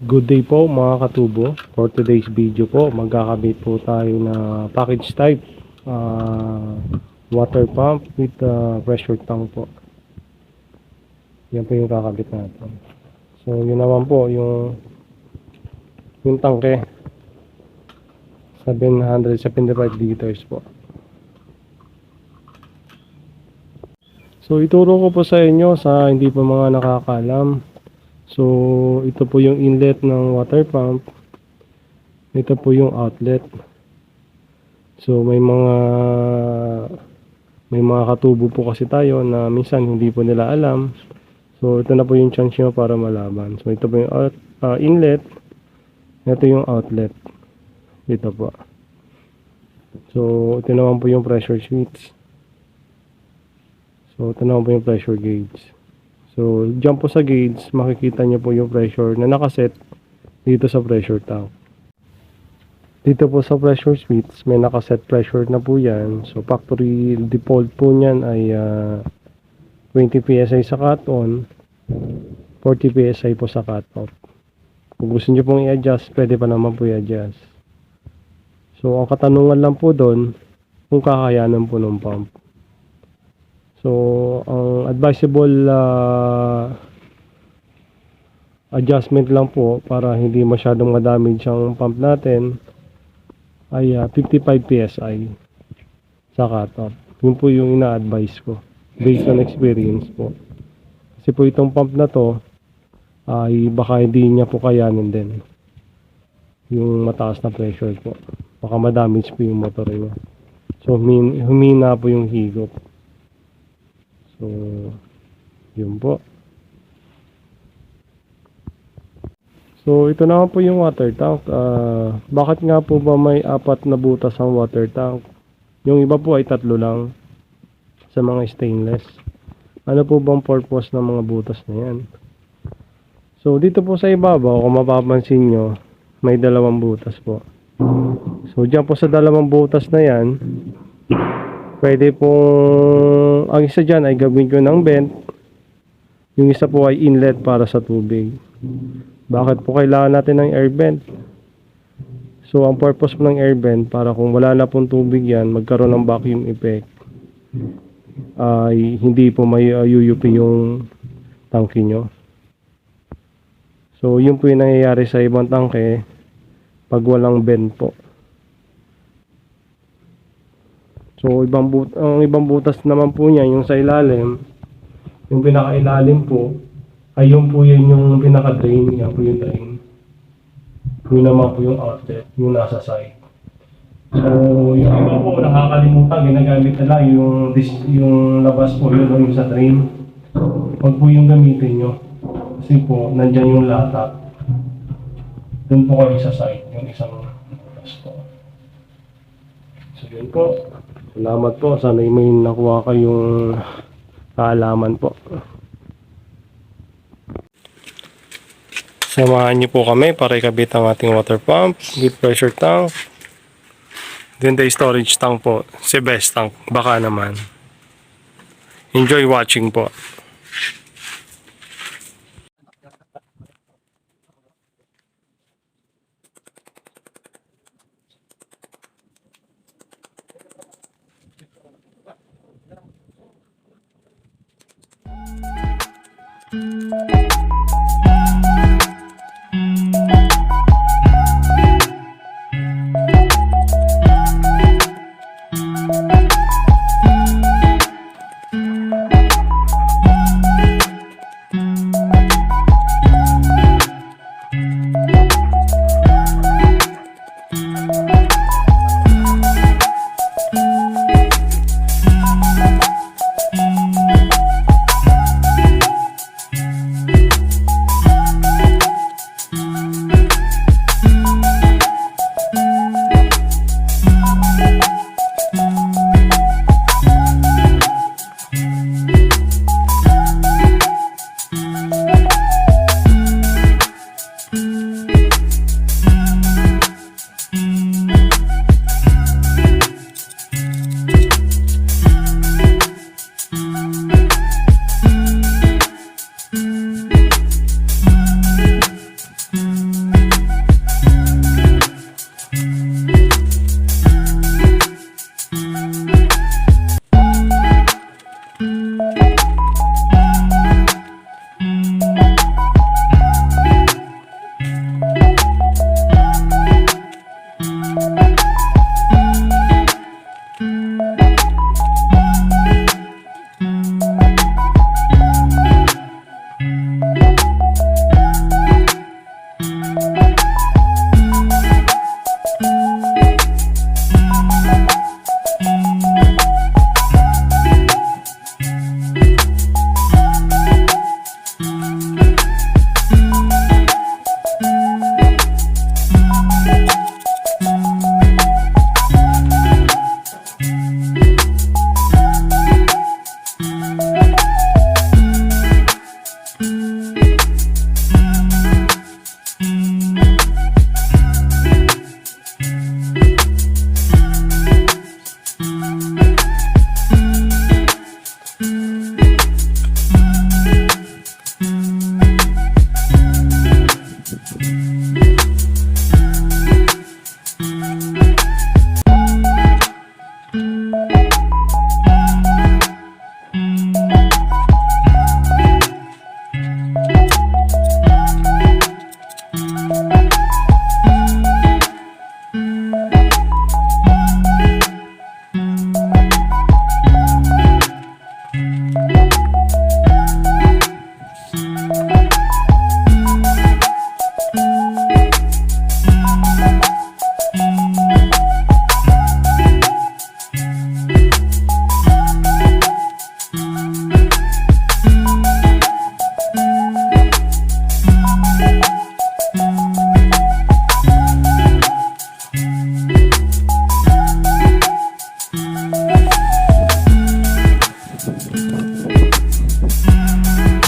Good day po mga katubo. For today's video po, magkakabit po tayo na package type water pump with pressure tank po. Yan po yung kakabit natin. So yun naman po yung tangke 775 liters po. So ituro ko po sa inyo sa hindi pa mga nakakaalam. So ito po yung inlet ng water pump. Ito po yung outlet. So may mga katubo po kasi tayo na minsan hindi po nila alam. So ito na po yung chance nyo para malaman. So ito po yung inlet. Ito yung outlet. Dito po. So ito naman po yung pressure switch. So ito naman po yung pressure gauge. So dyan po sa gauge, makikita nyo po yung pressure na nakaset dito sa pressure tank. Dito po sa pressure switch, may nakaset pressure na po yan. So factory default po nyan ay 20 PSI sa cut-on, 40 PSI po sa cut-off. Kung gusto nyo pong i-adjust, pwede pa naman po i-adjust. So ang katanungan lang po doon, kung kakayanan po ng pump. So ang advisable adjustment lang po para hindi masyadong madamage ang pump natin ay 55 PSI sa cut-off. Yun po yung ina-advise ko based on experience po. Kasi po itong pump na to ay baka hindi niya po kayanin din yung mataas na pressure po. Baka madamage po yung motor niya. So humina po yung higop. So yun po. So ito naman po yung water tank. Bakit nga po ba may 4 na butas ang water tank? Yung iba po ay 3 lang sa mga stainless. Ano po bang purpose ng mga butas na yan? So dito po sa ibabaw, kung mapapansin nyo, may 2 butas po. So dyan po sa 2 butas na yan, pwede pong ang isa dyan ay gawin ko ng vent. Yung isa po ay inlet para sa tubig. Bakit po kailangan natin ng air vent? So ang purpose po ng air vent, para kung wala na pong tubig yan, magkaroon ng vacuum effect, ay hindi po may UUP yung tangke nyo. So yun po yung nangyayari sa ibang tangke pag walang vent po. So ang ibang butas naman po niya, yung sa ilalim, yung pinaka-ilalim po, ay yung po yun yung pinaka-drain, yan po yung drain. Yun naman po yung outlet, yung nasa side. So yung iba po nakakalimutan, ginagamit nila yung labas po, yun yung sa drain. Huwag po yung gamitin nyo. Kasi po, nandyan yung latak. Doon po kayo sa side, yung isang butas po. So yun po. Salamat po. Sana may nakuha kayong kaalaman po. Samahan niyo po kami para ikabit ang ating water pump with pressure tank. Ganda yung storage tank po. Si best tank. Baka naman. Enjoy watching po.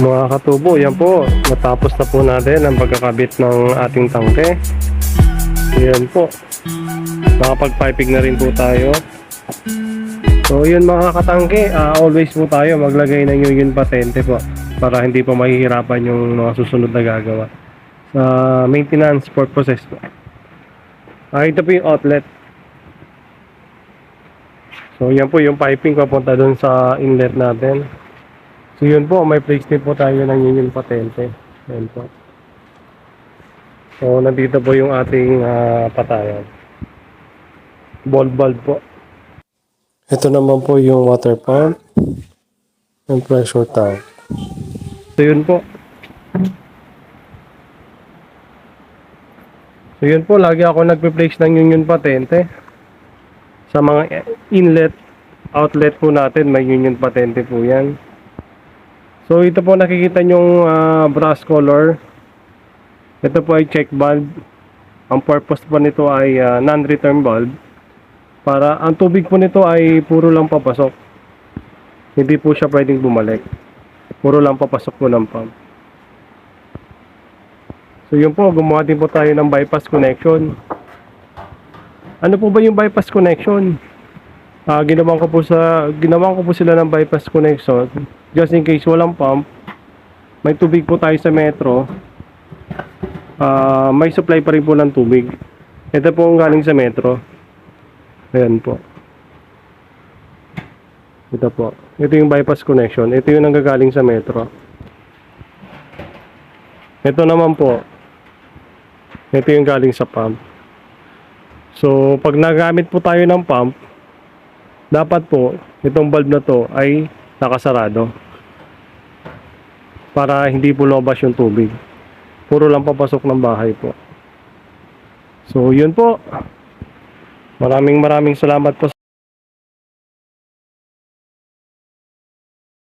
Mga katubo, yan po, natapos na po natin ang pagkakabit ng ating tangke. Yan po, nakapag-piping na rin po tayo. So yun mga katangke, always po tayo maglagay ng union patente po para hindi po mahihirapan yung mga susunod na gagawa sa maintenance purposes po. Ito po yung outlet. So yan po yung piping papunta dun sa inlet natin. So yun po, may place din po tayo ng union patente. Yan po. So nandito po yung ating patayan. Ball bulb po. Ito naman po yung water pump and pressure tank. So yun po. So yun po, lagi ako nagpe-place ng union patente. Sa mga inlet, outlet po natin, may union patente po yan. So ito po nakikita nyong brass color. Ito po ay check valve. Ang purpose po nito ay non-return valve. Para ang tubig po nito ay puro lang papasok. Hindi po siya pwedeng bumalik. Puro lang papasok po ng pump. So yun po, gumawa din po tayo ng bypass connection. Ano po ba yung bypass connection? Ginawan ko po sila ng bypass connection just in case walang pump, may tubig po tayo sa metro, may supply pa rin po ng tubig. Ito po ang galing sa metro. Ayan po. Ito po. Ito yung bypass connection. Ito yung nanggagaling sa metro. Ito naman po, ito yung galing sa pump. So pag nagamit po tayo ng pump, dapat po itong valve na to ay nakasarado para hindi po lumabas yung tubig. Puro lang papasok ng bahay po. So yun po. Maraming salamat po.